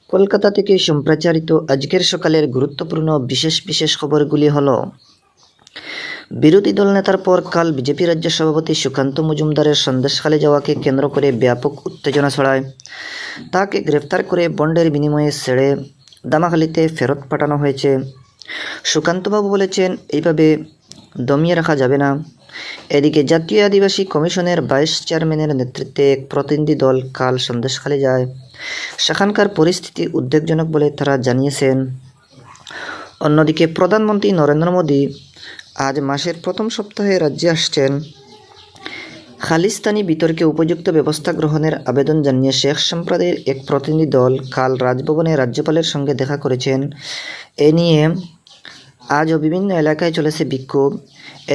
কলকাতা থেকে সম্প্রচারিত আজকের সকালের গুরুত্বপূর্ণ বিশেষ খবরগুলি হলো: বিরোধী দল নেতার পর কাল বিজেপি রাজ্য সভাপতি সুকান্ত মজুমদারের সন্দেশখালী যাওয়াকে কেন্দ্র করে ব্যাপক উত্তেজনা ছড়ায়। তাকে গ্রেফতার করে বন্ডের বিনিময়ে ছেড়ে দামাখালিতে ফেরত পাঠানো হয়েছে। সুকান্তবাবু বলেছেন, এইভাবে দমিয়ে রাখা যাবে না। এদিকে জাতীয় আদিবাসী কমিশনের ভাইস চেয়ারম্যানের নেতৃত্বে এক প্রতিনিধি দল কাল সন্দেশখালী যায়। সেখানকার পরিস্থিতি উদ্বেগজনক বলে তারা জানিয়েছেন। অন্যদিকে প্রধানমন্ত্রী নরেন্দ্র মোদী আজ মাসের প্রথম সপ্তাহে রাজ্যে আসছেন। খালিস্তানি বিতর্কে উপযুক্ত ব্যবস্থা গ্রহণের আবেদন জানিয়ে শেখ সম্প্রদায়ের এক প্রতিনিধি দল কাল রাজভবনে রাজ্যপালের সঙ্গে দেখা করেছেন। এ নিয়ে আজও বিভিন্ন এলাকায় চলেছে বিক্ষোভ।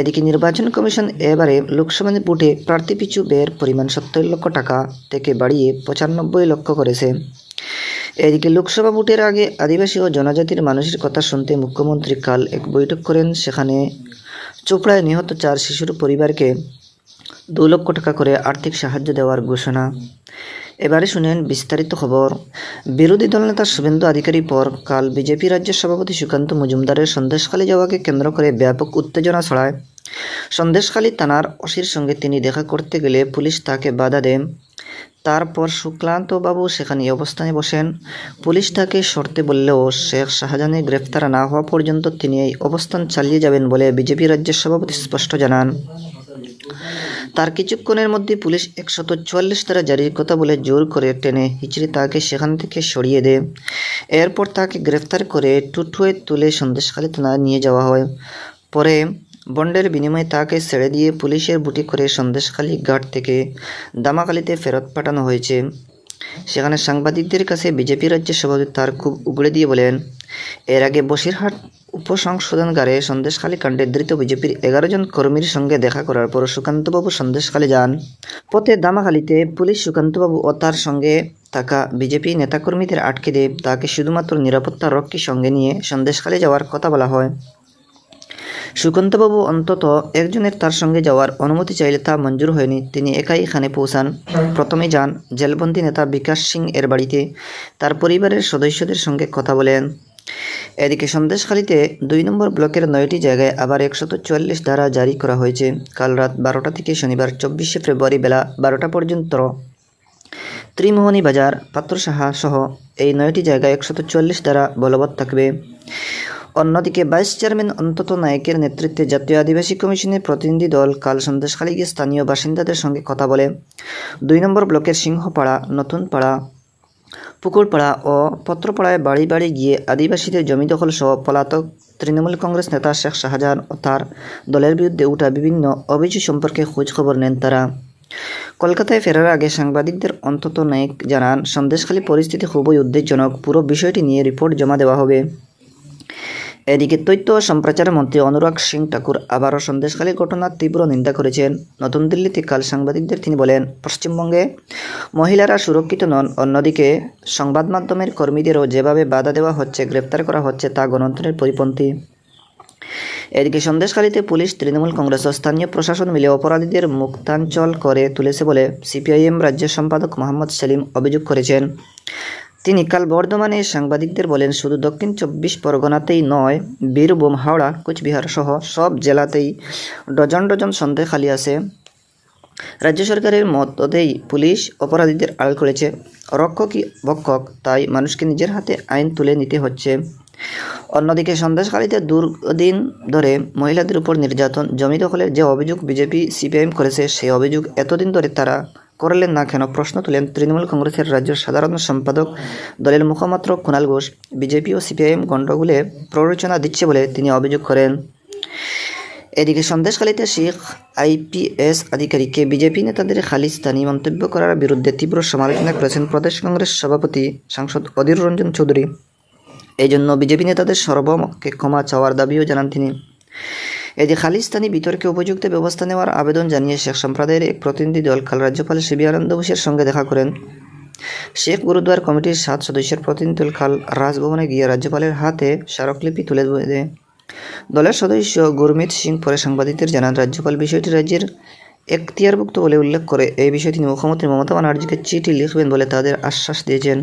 এদিকে নির্বাচন কমিশন এবারে লোকসভা ভোটে প্রার্থী পিছু ব্যয়ের পরিমাণ 70 লক্ষ টাকা থেকে বাড়িয়ে 95 লক্ষ করেছে। এদিকে লোকসভা ভোটের আগে আদিবাসী ও জনজাতির মানুষের কথা শুনতে মুখ্যমন্ত্রী কাল এক বৈঠক করেন। সেখানে চোপড়ায় নিহত 4 শিশুর পরিবারকে 2 লক্ষ টাকা করে আর্থিক সাহায্য দেওয়ার ঘোষণা। এবারে শুনেন বিস্তারিত খবর। বিরোধী দলনেতা শুভেন্দু অধিকারীর পর কাল বিজেপি রাজ্য সভাপতি সুকান্ত মজুমদারের সন্দেশখালী যাওয়াকে কেন্দ্র করে ব্যাপক উত্তেজনা ছড়ায়। সন্দেশখালী থানার ওসির সঙ্গে তিনি দেখা করতে গেলে পুলিশ তাকে বাধা দেন। তারপর সুকান্তবাবু সেখানে অবস্থানে বসেন। পুলিশ তাকে সরতে বললেও শেখ শাহজাহানের গ্রেফতার না হওয়া পর্যন্ত তিনি এই অবস্থান চালিয়ে যাবেন বলে বিজেপি রাজ্য সভাপতি স্পষ্ট জানান। তার কিছুক্ষণের মধ্যে পুলিশ 144 ধারা জারির কথা বলে জোর করে টেনে হিচড়ে তাকে সেখান থেকে সরিয়ে দেয়। এরপর তাকে গ্রেফতার করে টুটুয়ে তুলে সন্দেশখালী থানায় নিয়ে যাওয়া হয়। পরে বন্ডের বিনিময়ে তাকে ছেড়ে দিয়ে পুলিশের বুটি করে সন্দেশখালী ঘাট থেকে দামাখালিতে ফেরত পাঠানো হয়েছে। সেখানে সাংবাদিকদের কাছে বিজেপি রাজ্য সভাপতি তার খুব উগড়ে দিয়ে বলেন, এর আগে বসিরহাট উপসংশোধনাগারে সন্দেশখালী কাণ্ডে ধৃত বিজেপির 11 জন কর্মীর সঙ্গে দেখা করার পর সুকান্তবাবু সন্দেশখালী যান। পথে দামাখালিতে পুলিশ সুকান্তবাবু ও তার সঙ্গে থাকা বিজেপি নেতাকর্মীদের আটকে দেয়। তাকে শুধুমাত্র নিরাপত্তা রক্ষী সঙ্গে নিয়ে সন্দেশখালী যাওয়ার কথা বলা হয়। সুকান্তবাবু অন্তত একজনের তার সঙ্গে যাওয়ার অনুমতি চাইলে তা মঞ্জুর হয়নি। তিনি একাই এখানে পৌঁছান। প্রথমে যান জেলবন্দি নেতা বিকাশ সিং এর বাড়িতে। তার পরিবারের সদস্যদের সঙ্গে কথা বলেন। এদিকে সন্দেশখালীতে 2 নম্বর ব্লকের 9টি জায়গায় আবার 144 ধারা জারি করা হয়েছে। কাল রাত 12টা থেকে শনিবার 24শে ফেব্রুয়ারি বেলা 12টা পর্যন্ত ত্রিমোহনী বাজার, পাত্রসাহা সহ এই 9টি জায়গায় 144 ধারা বলবৎ থাকবে। অন্যদিকে ভাইস চেয়ারম্যান অন্তত নায়েকের নেতৃত্বে জাতীয় আদিবাসী কমিশনের প্রতিনিধি দল কাল সন্দেশখালী গিয়ে স্থানীয় বাসিন্দাদের সঙ্গে কথা বলে। 2 নম্বর ব্লকের সিংহপাড়া, নতুনপাড়া, পুকুরপাড়া ও পত্রপাড়ায় বাড়ি বাড়ি গিয়ে আদিবাসীদের জমি দখল সহ পলাতক তৃণমূল কংগ্রেস নেতা শেখ শাহজাহান ও তার দলের বিরুদ্ধে উঠা বিভিন্ন অভিযোগ সম্পর্কে খোঁজ খবর নেন তারা। কলকাতায় ফেরার আগে সাংবাদিকদের অন্তত নায়েক জানান, সন্দেশখালী পরিস্থিতি খুবই উদ্বেগজনক। পুরো বিষয়টি নিয়ে রিপোর্ট জমা দেওয়া হবে। এদিকে তথ্য ও সম্প্রচার মন্ত্রী অনুরাগ সিং ঠাকুর আবারও সন্দেশখালীর ঘটনার তীব্র নিন্দা করেছেন। নতুন দিল্লিতে কাল সাংবাদিকদের তিনি বলেন, পশ্চিমবঙ্গে মহিলারা সুরক্ষিত নন। অন্যদিকে সংবাদ মাধ্যমের কর্মীদেরও যেভাবে বাধা দেওয়া হচ্ছে, গ্রেপ্তার করা হচ্ছে, তা গণতন্ত্রের পরিপন্থী। এদিকে সন্দেশখালীতে পুলিশ, তৃণমূল কংগ্রেস ও স্থানীয় প্রশাসন মিলে অপরাধীদের মুক্তাঞ্চল করে তুলেছে বলে সিপিআইএম রাজ্য সম্পাদক মোহাম্মদ সেলিম অভিযোগ করেছেন। তিনি কাল বর্ধমানে সাংবাদিকদের বলেন, শুধু দক্ষিণ 24 পরগনাতেই নয়, বীরভূম, হাওড়া, কোচবিহার সহ সব জেলাতেই ডজন ডজন সন্দেশখালী আছে। রাজ্য সরকারের মততেই পুলিশ অপরাধীদের আড়াল করেছে। রক্ষকই ভক্ষক, তাই মানুষকে নিজের হাতে আইন তুলে নিতে হচ্ছে। অন্যদিকে সন্দেশখালীতে দীর্ঘদিন ধরে মহিলাদের উপর নির্যাতন, জমি দখলের যে অভিযোগ বিজেপি সিপিআইএম করেছে, সেই অভিযোগ এতদিন ধরে তারা করলেন না কেন প্রশ্ন তুলেন তৃণমূল কংগ্রেসের রাজ্য সাধারণ সম্পাদক দলের মুখপাত্র কুণাল ঘোষ। বিজেপি ও সিপিআইএম গণ্ডগোলে প্ররোচনা দিচ্ছে বলে তিনি অভিযোগ করেন। এদিকে সন্দেশখালীতে শেখ আইপিএস আধিকারিককে বিজেপি নেতাদের খালিস্তানি মন্তব্য করার বিরুদ্ধে তীব্র সমালোচনা করেছেন প্রদেশ কংগ্রেস সভাপতি সাংসদ অধীর রঞ্জন চৌধুরী। এই জন্য বিজেপি নেতাদের সর্বমুখে ক্ষমা চাওয়ার দাবিও জানান তিনি। এদিকে খালিস্তানি বিতর্কে উপযুক্ত ব্যবস্থা নেওয়ার আবেদন জানিয়ে শেখ সম্প্রদায়ের এক প্রতিনিধি দল কাল রাজ্যপাল সিবি আনন্দ বোসের সঙ্গে দেখা করেন। শেখ গুরুদ্বার কমিটির 7 সদস্যের প্রতিনিধি দল কাল রাজভবনে গিয়ে রাজ্যপালের হাতে স্মারকলিপি তুলে দেয়। দলের সদস্য গুরমিত সিং পরে সাংবাদিকদের জানান, রাজ্যপাল বিষয়টি রাজ্যের এখতিয়ারভুক্ত বলে উল্লেখ করে এই বিষয়ে তিনি মুখ্যমন্ত্রী মমতা ব্যানার্জিকে চিঠি লিখবেন বলে তাদের আশ্বাস দিয়েছেন।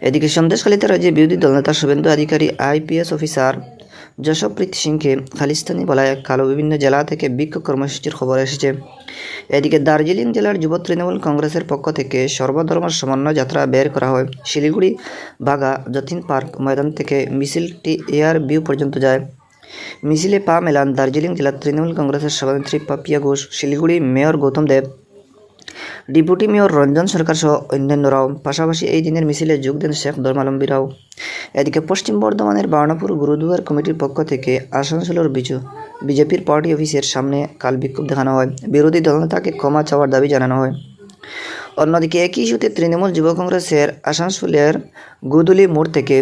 এদিকে সন্দেশখালীতে রাজ্যের বিরোধী দলনেতা শুভেন্দু অধিকারী আইপিএস অফিসার যশপ্রীত সিংকে খালিস্তানি বলায় কালো বিভিন্ন জেলা থেকে বিক্ষোভ কর্মসূচির খবর এসেছে। এদিকে দার্জিলিং জেলার যুব তৃণমূল কংগ্রেসের পক্ষ থেকে সর্বধর্ম সমন্বয় যাত্রা বের করা হয়। শিলিগুড়ি বাগা যতীন পার্ক ময়দান থেকে মিছিলটি এয়ার ভিউ পর্যন্ত যায়। মিছিলে পা মেলান দার্জিলিং জেলার তৃণমূল কংগ্রেসের সভানেত্রী পাপিয়া ঘোষ, শিলিগুড়ি মেয়র গৌতম দেব, ডেপুটি মেয়র রঞ্জন সরকার সহ অন্যান্যরাও। পাশাপাশি এই দিনের মিছিলে যোগ দেন শেখ ধর্মালম্বীরাও। এদিকে পশ্চিম বর্ধমানের বার্নাপুর গুরুদুয়ার কমিটির পক্ষ থেকে আসানসোলের বিজেপির পার্টি অফিসের সামনে কাল বিক্ষোভ দেখানো হয়। বিরোধী দলনেতাকে ক্ষমা চাওয়ার দাবি জানানো হয়। অন্যদিকে একই ইস্যুতে তৃণমূল যুব কংগ্রেসের আসানসোলের গুদুলি মোড় থেকে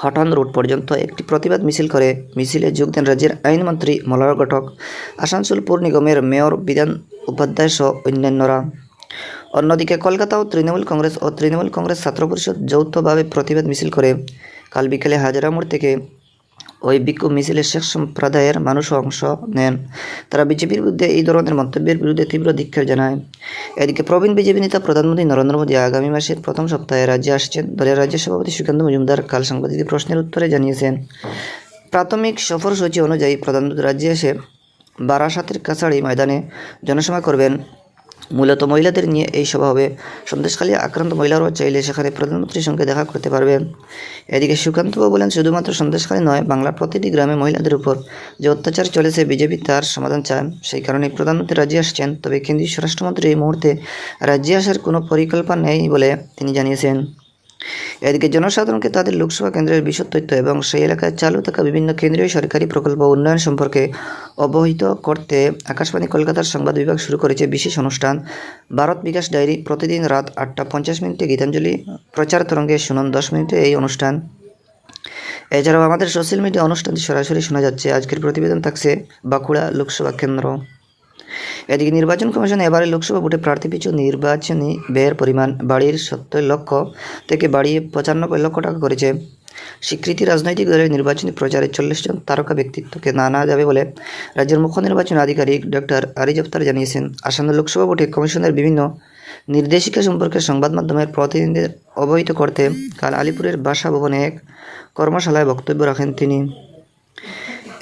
হটন রোড পর্যন্ত একটি প্রতিবাদ মিছিল করে। মিছিলে যোগ দেন রাজ্যের আইনমন্ত্রী মলয় ঘটক, আসানসোল পৌর নিগমের মেয়র বিধান উপাধ্যায় সহ অন্যান্যরা। অন্যদিকে কলকাতাও তৃণমূল কংগ্রেস ও তৃণমূল কংগ্রেস ছাত্র পরিষদ যৌথভাবে প্রতিবাদ মিছিল করে। কাল বিকেলে হাজারা মোড় থেকে ওই বিক্ষোভ মিছিলে শেখ সম্প্রদায়ের মানুষও অংশ নেন। তারা বিজেপির বিরুদ্ধে এই ধরনের মন্তব্যের বিরুদ্ধে তীব্র ধিক্কার জানায়। এদিকে প্রবীণ বিজেপি নেতা প্রধানমন্ত্রী নরেন্দ্র মোদী আগামী মাসের প্রথম সপ্তাহে রাজ্যে আসছেন। দলের রাজ্য সভাপতি সুকান্ত মজুমদার কাল সাংবাদিকদের প্রশ্নের উত্তরে জানিয়েছেন, প্রাথমিক সফরসূচি অনুযায়ী প্রধানমন্ত্রী রাজ্যে এসে বারাসাতের কাছাড়ি ময়দানে জনসভা করবেন। মূলত মহিলাদের নিয়ে এই সভা হবে। সন্দেশখালী আক্রান্ত মহিলারাও চাইলে সেখানে প্রধানমন্ত্রীর সঙ্গে দেখা করতে পারবেন। এদিকে সুকান্তবাবু বলেন, শুধুমাত্র সন্দেশখালী নয়, বাংলার প্রতিটি গ্রামে মহিলাদের উপর যে অত্যাচার চলেছে বিজেপি তার সমাধান চান। সেই কারণেই প্রধানমন্ত্রী রাজ্যে আসছেন। তবে কেন্দ্রীয় স্বরাষ্ট্রমন্ত্রী এই মুহূর্তে রাজ্যে আসার কোনো পরিকল্পনা নেই বলে তিনি জানিয়েছেন। এদিকে জনসাধারণকে তাদের লোকসভা কেন্দ্রের বিশদ তথ্য এবং সেই এলাকায় চালু থাকা বিভিন্ন কেন্দ্রীয় সরকারি প্রকল্প উন্নয়ন সম্পর্কে অবহিত করতে আকাশবাণী কলকাতার সংবাদ বিভাগ শুরু করেছে বিশেষ অনুষ্ঠান ভারত বিকাশ ডায়েরি। প্রতিদিন রাত 8:50 গীতাঞ্জলি প্রচার তরঙ্গে শুনুন 10 মিনিটে এই অনুষ্ঠান। এছাড়াও আমাদের সোশ্যাল মিডিয়া অনুষ্ঠানটি সরাসরি শোনা যাচ্ছে। আজকের প্রতিবেদন থাকছে বাঁকুড়া লোকসভা কেন্দ্র। এদিকে নির্বাচন কমিশন এবারে লোকসভা ভোটে প্রার্থী পিছু নির্বাচনী ব্যয়ের পরিমাণ 70 লক্ষ থেকে বাড়িয়ে 95 লক্ষ টাকা করেছে। স্বীকৃতি রাজনৈতিক দলের নির্বাচনী প্রচারে 40 জন তারকা ব্যক্তিত্বকে না যাবে বলে রাজ্যের মুখ্য নির্বাচন আধিকারিক ডক্টর আরিজ আফতার জানিয়েছেন। আসন্ন লোকসভা ভোটে কমিশনের বিভিন্ন নির্দেশিকা সম্পর্কে সংবাদ মাধ্যমের প্রতিনিধিদের অবহিত করতে কাল আলিপুরের বাসভবনে এক কর্মশালায় বক্তব্য রাখেন তিনি।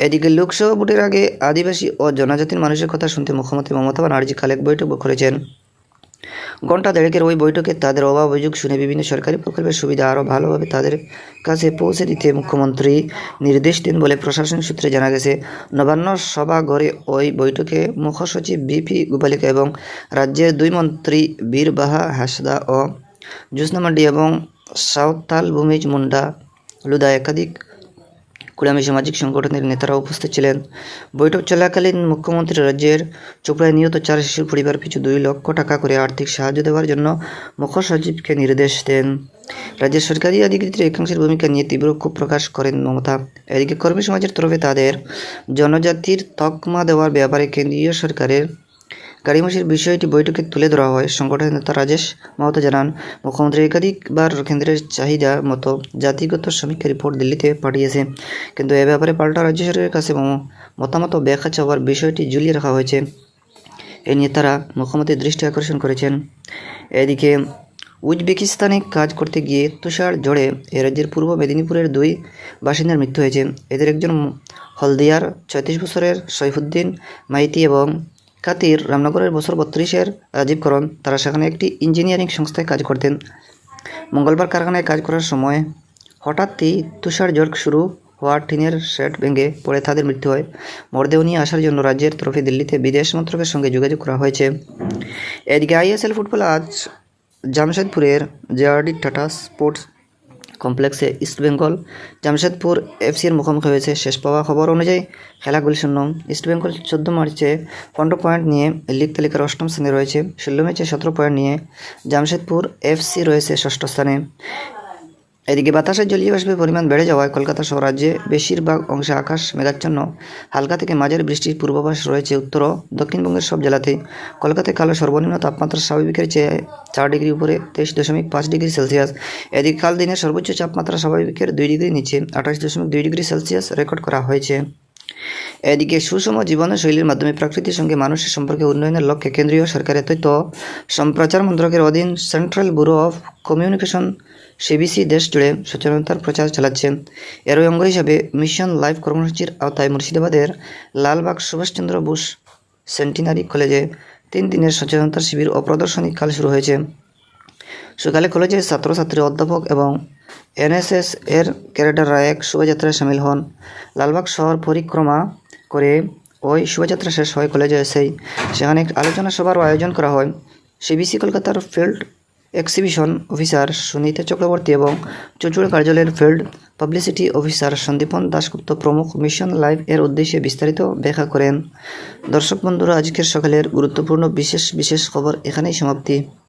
এদিকে লোকসভা ভোটের আগে আদিবাসী ও জনজাতির মানুষের কথা শুনতে মুখ্যমন্ত্রী মমতা ব্যানার্জি কাল এক বৈঠক করেছেন। ঘণ্টা দেড়েকের ওই বৈঠকে তাদের অভাব অভিযোগ শুনে বিভিন্ন সরকারি প্রকল্পের সুবিধা আরও ভালোভাবে তাদের কাছে পৌঁছে দিতে মুখ্যমন্ত্রী নির্দেশ দেন বলে প্রশাসনিক সূত্রে জানা গেছে। নবান্ন সভাঘরে ওই বৈঠকে মুখ্য সচিব বিপি গোপালিকা এবং রাজ্যের 2 মন্ত্রী বীরবাহা হাসদা ও জ্যোৎস্না মান্ডি এবং সাঁওতাল ভূমিজ মুন্ডা লুদা একাধিক কুড়ামি সামাজিক সংগঠনের নেতারা উপস্থিত ছিলেন। বৈঠক চলাকালীন মুখ্যমন্ত্রী রাজ্যের চোপড়ায় নিহত 4 শিশুর পরিবার পিছু 2 লক্ষ টাকা করে আর্থিক সাহায্য দেওয়ার জন্য মুখ্য সচিবকে নির্দেশ দেন। রাজ্যের সরকারি আধিকারিকদের একাংশের ভূমিকা নিয়ে তীব্র ক্ষোভ প্রকাশ করেন মমতা। এদিকে কর্মী সমাজের তরফে তাদের জনজাতির তকমা দেওয়ার ব্যাপারে কেন্দ্রীয় সরকারের গাড়িমসির বিষয়টি বৈঠকে তুলে ধরা হয়। সংগঠনের নেতা রাজেশ মাহাতো জানান, মুখ্যমন্ত্রী একাধিকবার কেন্দ্রের চাহিদা মতো জাতিগত সমীক্ষা রিপোর্ট দিল্লিতে পাঠিয়েছে, কিন্তু এ ব্যাপারে পাল্টা রাজ্য সরকারের কাছে মতামত ব্যাখ্যা চাওয়ার বিষয়টি ঝুলিয়ে রাখা হয়েছে। এ নিয়ে তারা মুখ্যমন্ত্রীর দৃষ্টি আকর্ষণ করেছেন। এদিকে উজবেকিস্তানে কাজ করতে গিয়ে তুষার ঝড়ে এ রাজ্যের পূর্ব মেদিনীপুরের 2 বাসিন্দার মৃত্যু হয়েছে। এদের একজন হলদিয়ার 34 বছরের সৈফুদ্দিন মাইতি এবং কাতির রামনগরের বছর 32-এর রাজীব করণ। তারা সেখানে একটি ইঞ্জিনিয়ারিং সংস্থায় কাজ করতেন। মঙ্গলবার কারখানায় কাজ করার সময় হঠাৎই তুষার ঝড় শুরু হওয়ার টিনের শেড ভেঙে পড়ে তাদের মৃত্যু হয়। মরদেহ নিয়ে আসার জন্য রাজ্যের তরফে দিল্লিতে বিদেশ মন্ত্রকের সঙ্গে যোগাযোগ করা হয়েছে। এদিকে আইএসএল ফুটবল আজ জামশেদপুরের জেআরডি টাটা স্পোর্টস কমপ্লেক্সে ইস্টবেঙ্গল জামশেদপুর এফসির মুখোমুখি হয়েছে। শেষ পাওয়া খবর অনুযায়ী খেলা গোলশূন্য। ইস্টবেঙ্গল 14 মার্চে 15 পয়েন্ট নিয়ে লিগ তালিকার 8ম স্থানে রয়েছে। 16 ম্যাচে 17 পয়েন্ট নিয়ে জামশেদপুর এফসি রয়েছে 6ষ্ঠ স্থানে। এদিকে বাতাসের জলীয় বাষ্পের পরিমাণ বেড়ে যাওয়ায় কলকাতা সহ রাজ্যে বেশিরভাগ অংশে আকাশ মেঘাচ্ছন্ন, হালকা থেকে মাঝারি বৃষ্টির পূর্বাভাস রয়েছে উত্তর ও দক্ষিণবঙ্গের সব জেলাতেই। কলকাতায় কাল সর্বনিম্ন তাপমাত্রা স্বাভাবিকের চেয়ে 4 ডিগ্রি উপরে 23.5 ডিগ্রি সেলসিয়াস। এদিকে কাল দিনের সর্বোচ্চ তাপমাত্রা স্বাভাবিকের 2 ডিগ্রি নিচে 28.2 ডিগ্রি সেলসিয়াস রেকর্ড করা হয়েছে। এদিকে সুষম জীবনশৈলীর মাধ্যমে প্রকৃতির সঙ্গে মানুষের সম্পর্কে উন্নয়নের লক্ষ্যে কেন্দ্রীয় সরকারের তথ্য সম্প্রচার মন্ত্রকের অধীন central bureau of communication CBC দেশ জুড়ে সচেতনতার প্রচার চালাচ্ছে। এরই অঙ্গ হিসাবে মিশন লাইফ কর্মসূচির আওতায় মুর্শিদাবাদের লালবাগ সুভাষচন্দ্র বোস সেন্টিনারি কলেজে 3 দিনের সচেতনতার শিবির ও প্রদর্শনী কাল শুরু হয়েছে। সকালে কলেজের ছাত্রছাত্রী, অধ্যাপক এবং এনএসএস এর ক্যাডেটরা এক শোভাযাত্রায় সামিল হন। লালবাগ শহর পরিক্রমা করে ওই শোভাযাত্রা শেষ হয় কলেজে এসেই। সেখানে এক আলোচনা সভার আয়োজন করা হয়। সিবিসি কলকাতার field exhibition officer Sunita Chakraborty এবং চুঁচুড়া কার্যালয়ের field publicity officer Sandipan Dasgupta প্রমুখ মিশন লাইভ এর উদ্দেশ্যে বিস্তারিত ব্যাখ্যা করেন। দর্শক বন্ধুরা, আজকের সকালের গুরুত্বপূর্ণ বিশেষ খবর এখানেই সমাপ্তি।